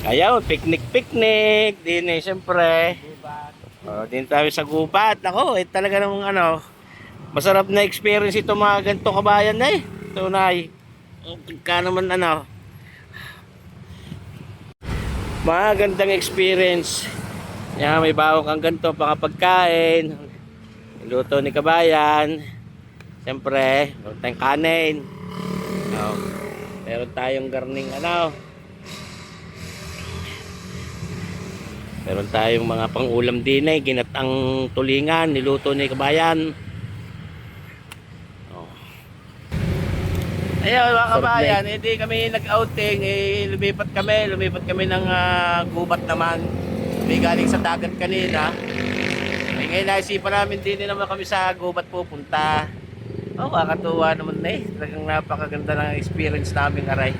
Ayaw, picnic. Din eh, siyempre. Din tayo sa gubat. Ako, talaga namang ano, masarap na experience ito mga ganito kabayan na eh. Tunay. Ka naman ano, magandang experience. Yan, may bawang kang ganito, pangapagkain. Luto ni kabayan. Siyempre, meron tayong kanin. Meron tayong garning ano. Meron tayong mga pang-ulam din eh, ginatang tulingan, niluto ni kabayan. Ayun mga kabayan, hindi kami nag-outing, lumipat kami ng gubat naman. May galing sa dagat kanina. Ngayon naisipan namin din naman kami sa gubat pupunta. Kakatuwa naman eh. Talagang napakaganda ng experience namin aray.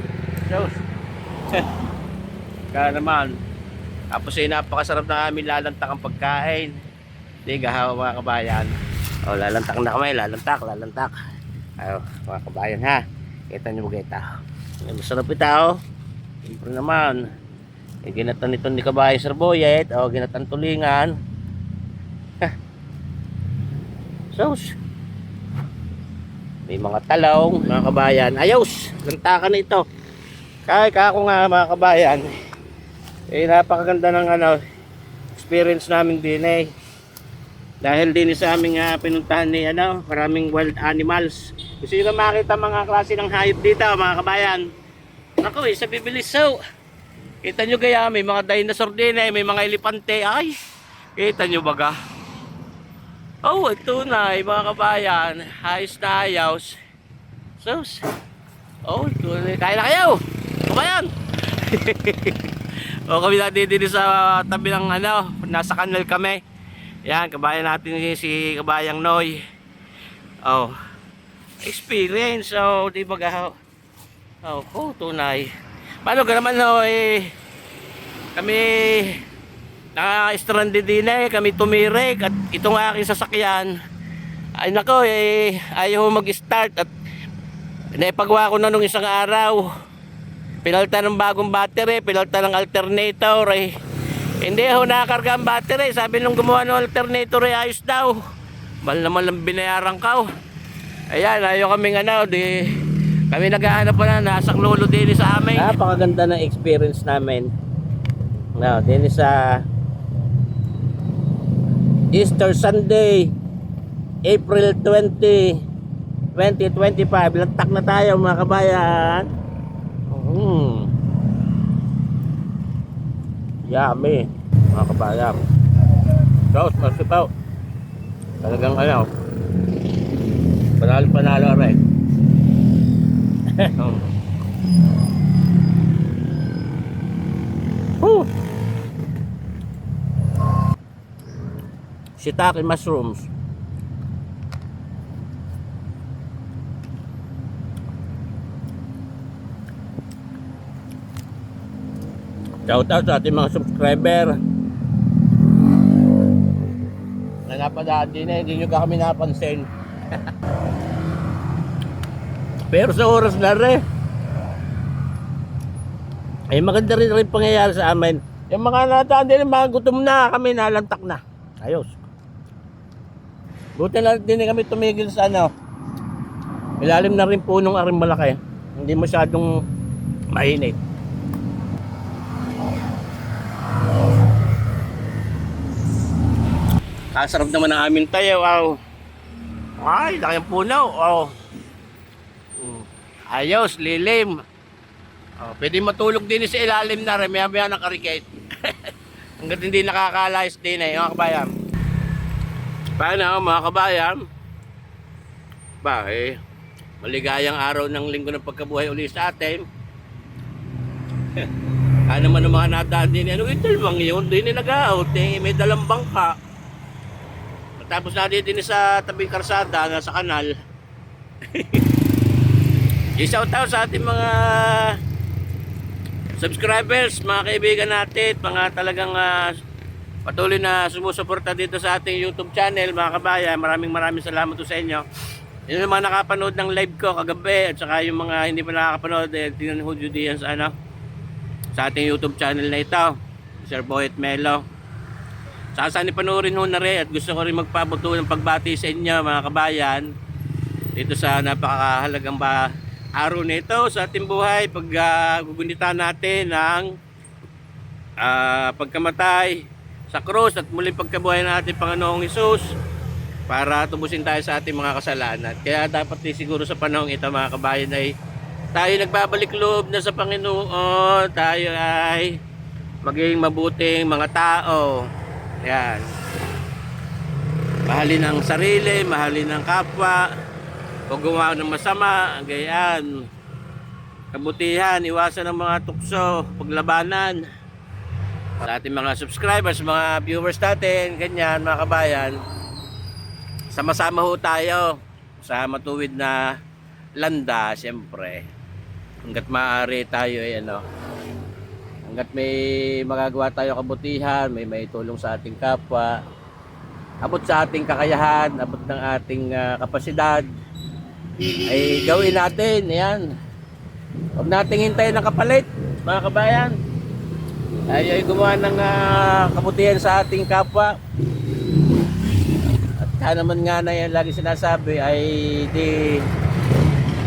So, kaya naman. Tapos napakasarap na kami lalantak ang pagkain. Hindi gahawa mga kabayan. Lalantak na kami, lalantak. Ayun mga kabayan ha. Kita nyo mga ito. Masarap ito. Siyempre naman. Ginatan nito ni kabayan sarboyet. Ginatan tulingan. Sos. May mga talong mga kabayan. Ayos. Lantakan na ito. Kahit ako nga mga kabayan. Napakaganda ng experience namin din eh. Dahil din sa aming pinuntahan ni maraming wild animals. Gusto nyo na makita mga klase ng hayop dito mga kabayan. Ako sa Bibilisaw. Kita nyo gaya may mga dinosaur din eh. May mga elepante. Ay, kita nyo baga. Ito na mga kabayan. Hayos na hayos. Sos. Ito na. Kaya na kayo. Kabayan. Kami natin din sa tabi ng nasa kanal kami. Yan, kabayan natin si Kabayang Noy. Experience. Di ba tunay. Paano ka naman kami naka-stranded din eh. Kami tumirik at itong aking sasakyan ay nako ayaw mag-start at naipagawa ko na nung isang araw. Pinalta ng bagong battery, pinalta ng alternator hindi ako nakakarga ang battery. Sabi nung gumawa ng alternator ayos daw. Mahal naman lang binayaran ka. Ayan, ayaw kaming kami naghahanap pa na nasa lolo din sa amin. Napakaganda ng experience namin. Din sa Easter Sunday, April 20, 2025. Lantak na tayo mga kabayan. Yummy mga kabayan. Sauce masipaw. Talagang panalo rin. Shiitake mushrooms. Shout out sa ating mga subscriber na napadaan din hindi nyo kami napansin. Pero sa oras na rin maganda rin pangyayari sa amin. Yung mga nataan din, mga gutom na kami, nalantak na. Ayos. Buti na din kami tumigil sa ilalim na rin punong aring malaki. Hindi masyadong mainit. Kasarap naman ang aming tayo. Ay, laki ang puno. Ayos, lilim. Pwede matulog din sa ilalim na rin. Maya nakarikate. Hanggat hindi nakakalayas din mga kabayan. Paano mga kabayan? Maligayang araw ng linggo ng pagkabuhay uli sa atin. Ano man ang mga nadaan din. Ito bang yun? Doon nag-out. May dalang bangka. Tapos natin din sa tabing karsada, nasa kanal. I-shout out sa ating mga subscribers, mga kaibigan natin, mga talagang patuloy na sumusuporta dito sa ating YouTube channel mga kabayan. Maraming salamat po sa inyo. Yung mga nakapanood ng live ko kagabi at saka yung mga hindi pa nakakapanood, tingnan ho diyan sa sa ating YouTube channel na ito, Sir Boyet Melo. Saan ipanoorin ho na rin, at gusto ko rin magpabuto ng pagbati sa inyo mga kabayan dito sa napakahalagang araw nito sa ating buhay, pag gugunita natin ng pagkamatay sa krus at muling pagkabuhay ng ating Panginoong Hesus para tubusin tayo sa ating mga kasalanan. Kaya dapat siguro sa panahong ito mga kabayan ay tayo nagbabalik loob na sa Panginoon, tayo ay maging mabuting mga tao. Yan. Mahalin ang sarili, mahalin ang kapwa, huwag gumawa ng masama, gayaan. Kabutihan, iwasan ng mga tukso, paglabanan. Sa ating mga subscribers, mga viewers natin, ganyan mga kabayan, sama-sama ho tayo sa matuwid na landa, siyempre. Hanggat maaari tayo ay hanggat may magagawa tayo kabutihan, may tulong sa ating kapwa, abot sa ating kakayahan, abot ng ating kapasidad, ay gawin natin. Yan. Huwag nating hintayin ng kapalit, mga kabayan. Ay gumawa ng kabutihan sa ating kapwa. At kaya naman nga na yan lagi sinasabi ay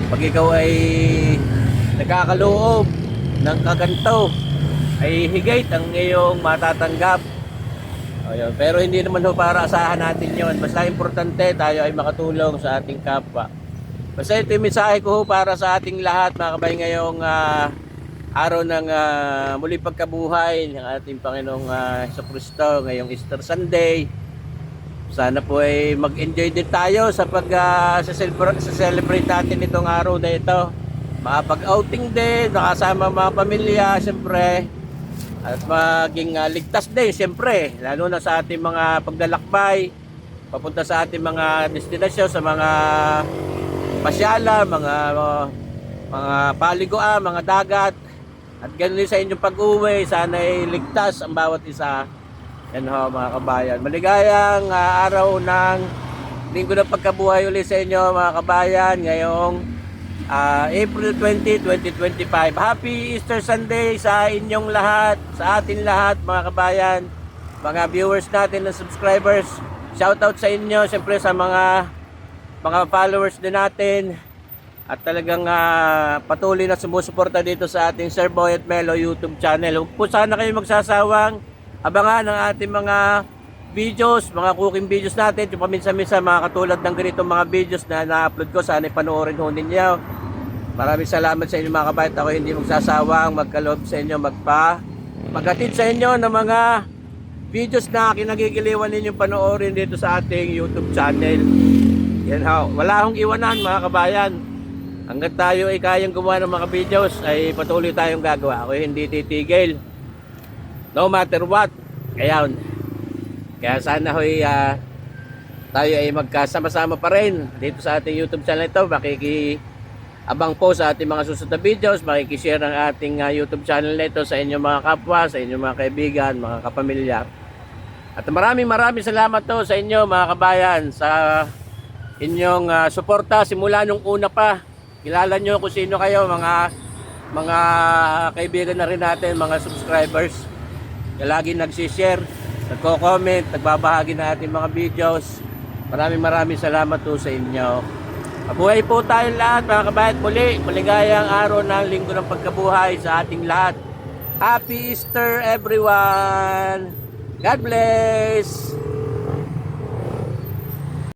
pag ikaw ay nagkakaloob ng kaganto, ay higit ang iyong matatanggap. Ayun. Pero hindi naman ho para asahan natin yon. Basta importante tayo ay makatulong sa ating kapwa. Basta ito yung mensahe ko para sa ating lahat mga kabay ngayong araw ng muli pagkabuhay ng ating Panginoong Jesucristo, ngayong Easter Sunday. Sana po ay mag-enjoy din tayo sa pag-celebrate natin itong araw na ito. Makapag-outing din, nakasama mga pamilya, siyempre. At maging ligtas din, siyempre. Lalo na sa ating mga paglalakbay, papunta sa ating mga destinasyon, sa mga pasyala, mga paliguan, mga dagat. At ganoon din sa inyong pag-uwi, sana ay ligtas ang bawat isa. Yan ho mga kabayan. Maligayang araw ng linggo ng pagkabuhay ulit sa inyo mga kabayan ngayong April 20, 2025. Happy Easter Sunday sa inyong lahat, sa atin lahat mga kabayan, mga viewers natin na subscribers. Shoutout sa inyo, siyempre sa mga followers din natin. At talagang patuloy na sumusuporta dito sa ating Sir Boyet Melo YouTube channel. Huwag po sana kayo magsasawang abangan ang ating mga videos, mga cooking videos natin. Yung paminsan-minsan mga katulad ng ganitong mga videos na na-upload ko, sana panoorin ho ninyo. Maraming salamat sa inyo mga kabayat. Ako hindi magsasawang magkaloob sa inyo, maghatid sa inyo ng mga videos na kinagigiliwan ninyong panoorin dito sa ating YouTube channel. Yan ho. Wala akong iwanan mga kabayan. Hanggat tayo ay kayang gumawa ng mga videos, ay patuloy tayong gagawa. Ako hindi titigil. No matter what. Kaya sana hoy tayo ay magkasama-sama pa rin dito sa ating YouTube channel ito. Makikiabang po sa ating mga susunod na videos. Makikishare ang ating YouTube channel nito sa inyong mga kapwa, sa inyong mga kaibigan, mga kapamilya. At maraming salamat to sa inyo mga kabayan sa inyong suporta simula nung una pa. Kilala nyo kung sino kayo, mga kaibigan na rin natin, mga subscribers. Lagi nagsishare, nagko-comment, nagbabahagi na ating mga videos. Maraming salamat po sa inyo. Mabuhay po tayong lahat mga kabayan. Maligayang araw ng linggo ng pagkabuhay sa ating lahat. Happy Easter everyone! God bless!